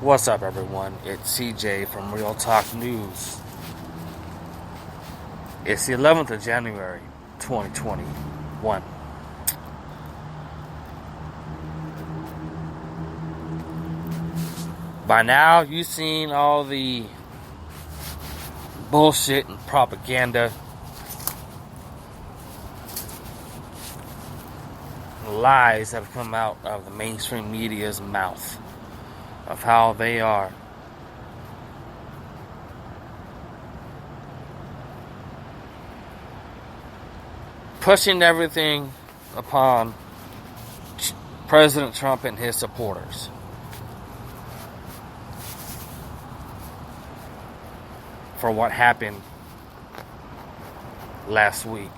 What's up, everyone? It's CJ from Real Talk News. It's the 11th of January, 2021. By now, you've seen all the bullshit and propaganda, lies that have come out of the mainstream media's mouth of how they are pushing everything upon President Trump and his supporters. For what happened last week.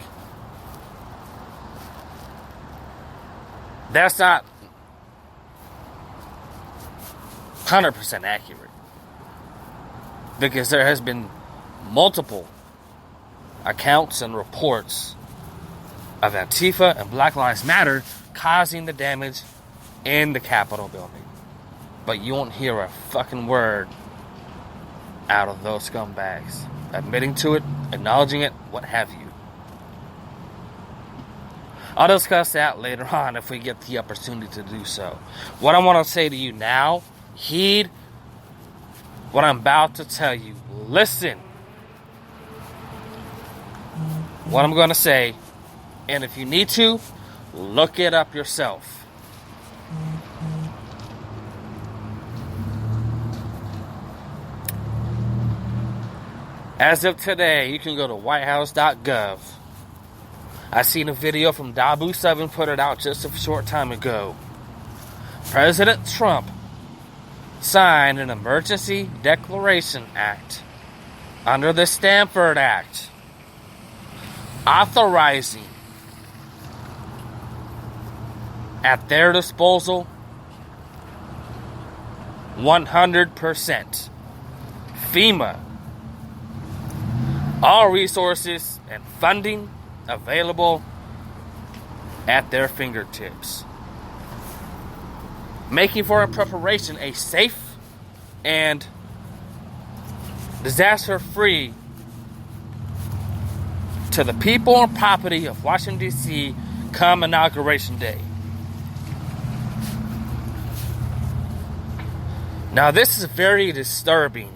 That's not 100% accurate, because there has been multiple accounts and reports of Antifa and Black Lives Matter causing the damage in the Capitol building. But you won't hear a fucking word out of those scumbags admitting to it, acknowledging it, what have you. I'll discuss that later on if we get the opportunity to do so. What I want to say to you now, heed what I'm about to tell you. Listen what I'm going to say, and if you need to, look it up yourself. As of today, you can go to whitehouse.gov. I seen a video from Dabu7 put it out just a short time ago. President Trump signed an Emergency Declaration Act under the Stanford Act, authorizing at their disposal 100% FEMA, all resources and funding available at their fingertips, making for a preparation a safe and disaster-free to the people and property of Washington, D.C. come Inauguration Day. Now, this is very disturbing.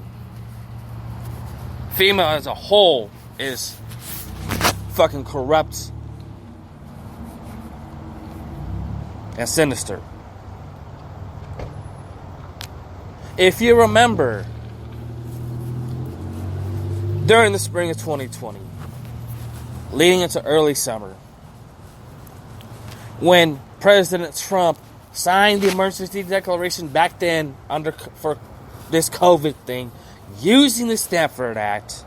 FEMA as a whole is fucking corrupt and sinister. If you remember, during the spring of 2020, leading into early summer, when President Trump signed the emergency declaration back then for this COVID thing, using the Stanford Act,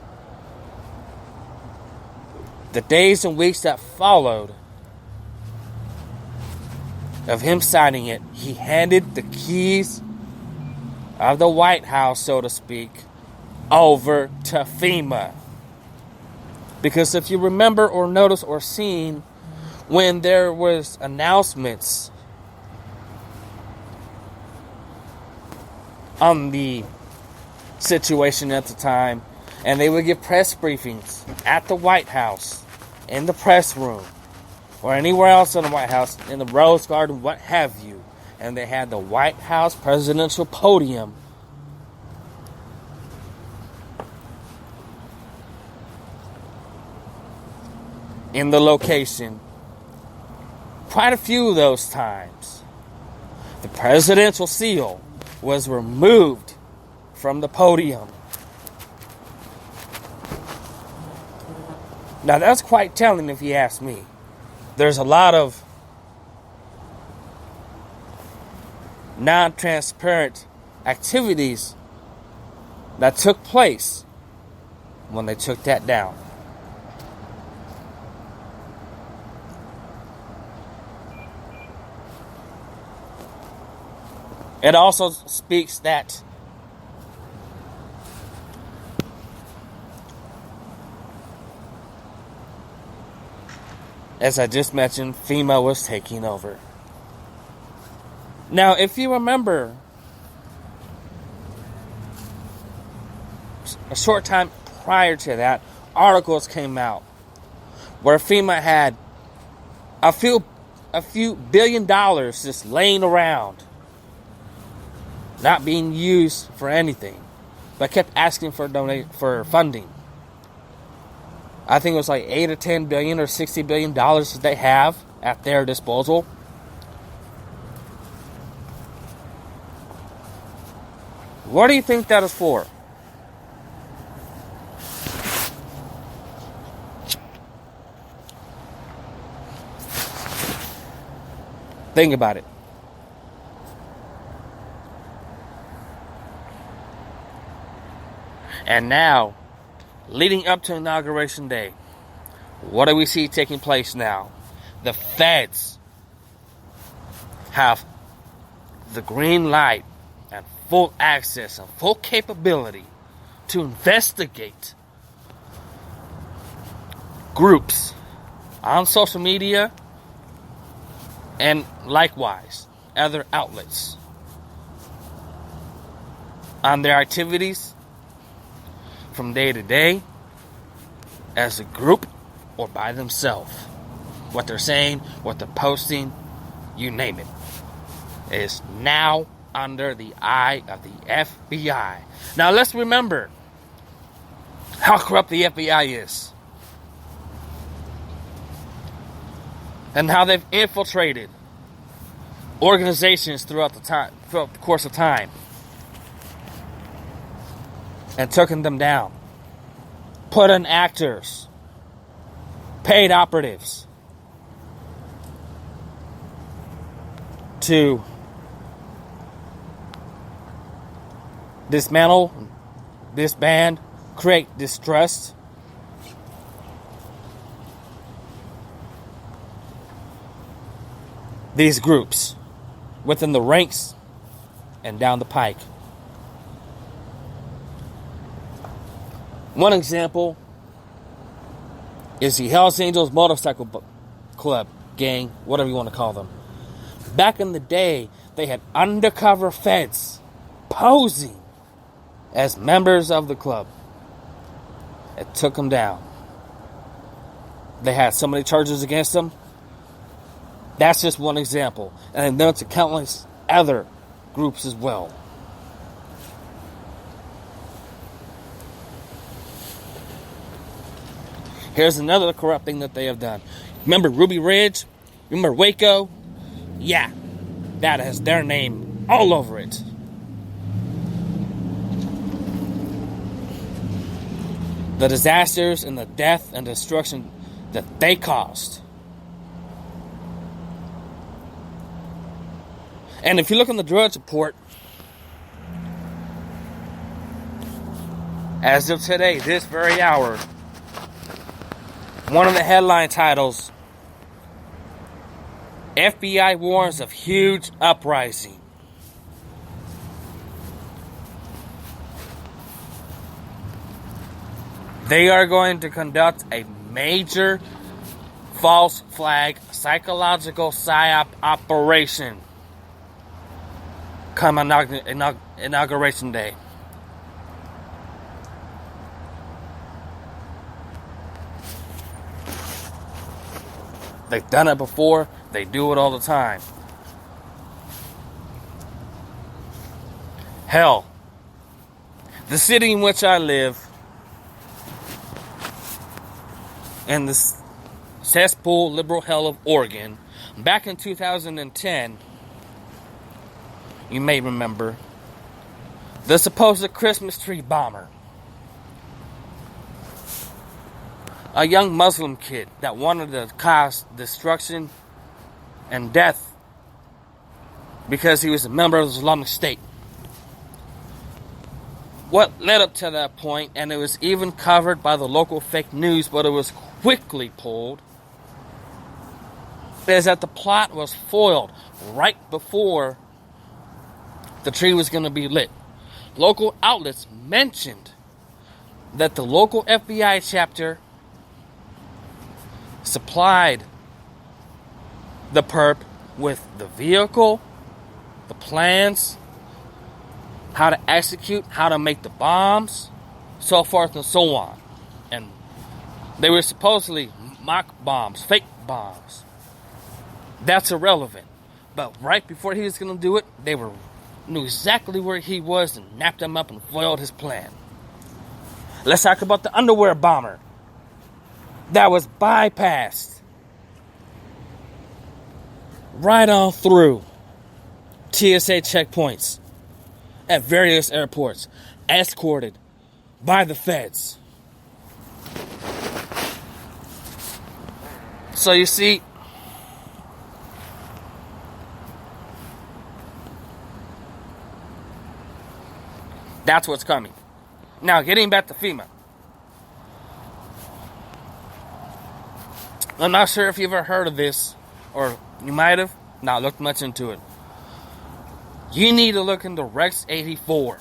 the days and weeks that followed of him signing it, he handed the keys of the White House, so to speak, over to FEMA. Because if you remember or notice or seen, when there was announcements on the situation at the time, and they would give press briefings at the White House, in the press room, or anywhere else in the White House, in the Rose Garden, what have you. And they had the White House presidential podium in the location. Quite a few of those times, the presidential seal was removed from the podium. Now, that's quite telling if you ask me. There's a lot of non-transparent activities that took place when they took that down. It also speaks that as I just mentioned, FEMA was taking over. Now, if you remember, a short time prior to that, articles came out where FEMA had a few $1 billion just laying around, not being used for anything, but kept asking for funding. I think it was like $8 or $10 billion or $60 billion that they have at their disposal. What do you think that is for? Think about it. And now, leading up to Inauguration Day, what do we see taking place now? The feds have the green light and full access and full capability to investigate groups on social media and likewise other outlets on their activities from day to day as a group or by themselves. What they're saying, what they're posting, you name it, is now under the eye of the FBI. Now let's remember how corrupt the FBI is and how they've infiltrated organizations throughout the course of time and taken them down, put in actors, paid operatives to dismantle, disband, create distrust. These groups within the ranks and down the pike. One example is the Hells Angels Motorcycle Club gang, whatever you want to call them. Back in the day, they had undercover feds posing as members of the club. It took them down. They had so many charges against them. That's just one example. And then to countless other groups as well. Here's another corrupt thing that they have done. Remember Ruby Ridge? Remember Waco? Yeah, that has their name all over it. The disasters and the death and destruction that they caused. And if you look on the Drudge Report, as of today, this very hour, one of the headline titles, FBI warns of huge uprising. They are going to conduct a major false flag psychological psyop operation come Inauguration Day. They've done it before. They do it all the time. Hell, the city in which I live, in the cesspool liberal hell of Oregon, back in 2010, you may remember, the supposed Christmas tree bomber. A young Muslim kid that wanted to cause destruction and death because he was a member of the Islamic State. What led up to that point, and it was even covered by the local fake news, but it was quickly pulled, is that the plot was foiled right before the tree was going to be lit. Local outlets mentioned that the local FBI chapter supplied the perp with the vehicle, the plans, how to execute, how to make the bombs, so forth and so on. And they were supposedly mock bombs, fake bombs. That's irrelevant. But right before he was going to do it, they knew exactly where he was and napped him up and foiled his plan. Let's talk about the underwear bomber that was bypassed right on through TSA checkpoints at various airports, escorted by the feds. So you see, that's what's coming. Now, getting back to FEMA. I'm not sure if you've ever heard of this, or you might have not looked much into it. You need to look into Rex 84.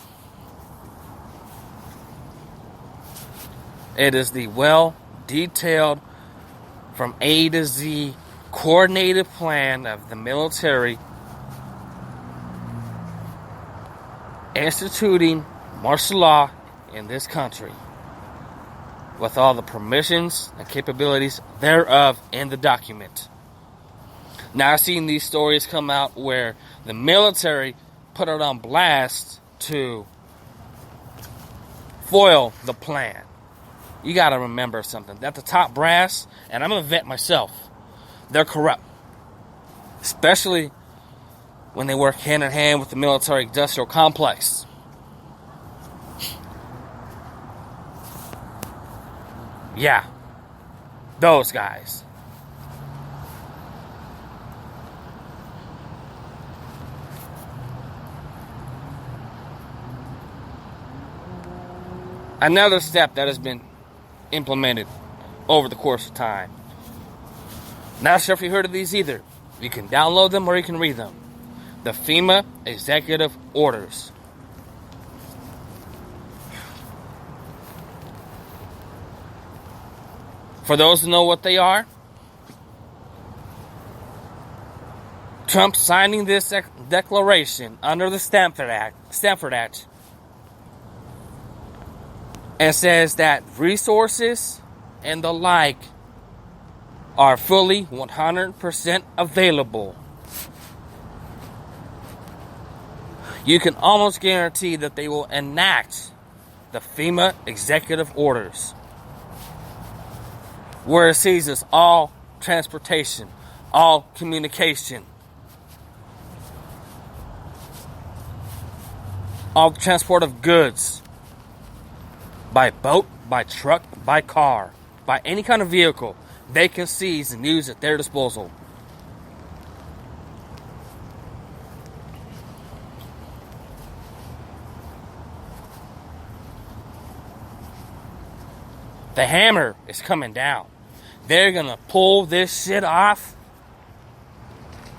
It is the well-detailed, from A to Z, coordinated plan of the military instituting martial law in this country, with all the permissions and capabilities thereof in the document. Now, I've seen these stories come out where the military put it on blast to foil the plan. You got to remember something. That the top brass, and I'm a vet myself, they're corrupt. Especially when they work hand in hand with the military-industrial complex. Yeah, those guys. Another step that has been implemented over the course of time. Not sure if you heard of these either. You can download them or you can read them. The FEMA Executive Orders. For those who know what they are, Trump signing this declaration under the Stanford Act, and says that resources and the like are fully 100% available. You can almost guarantee that they will enact the FEMA Executive Orders, where it seizes all transportation, all communication, all transport of goods, by boat, by truck, by car, by any kind of vehicle, they can seize and use at their disposal. The hammer is coming down. They're going to pull this shit off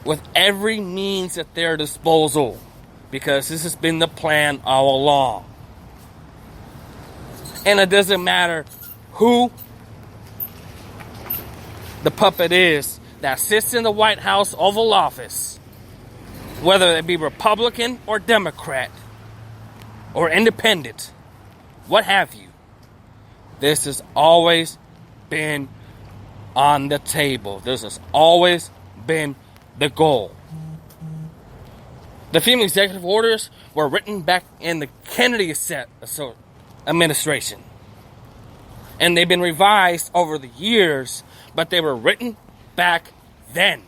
with every means at their disposal, because this has been the plan all along. And it doesn't matter who the puppet is that sits in the White House Oval Office, whether it be Republican or Democrat or independent, what have you. This has always been on the table. This has always been the goal. The FEMA executive orders were written back in the Kennedy administration. And they've been revised over the years, but they were written back then.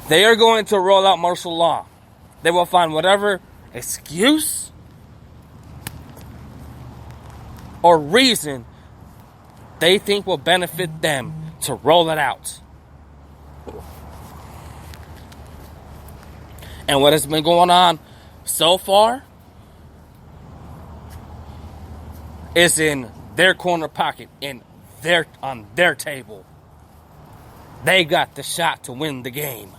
They are going to roll out martial law. They will find whatever excuse or reason they think will benefit them to roll it out. And what has been going on so far is in their corner pocket, on their table. They got the shot to win the game.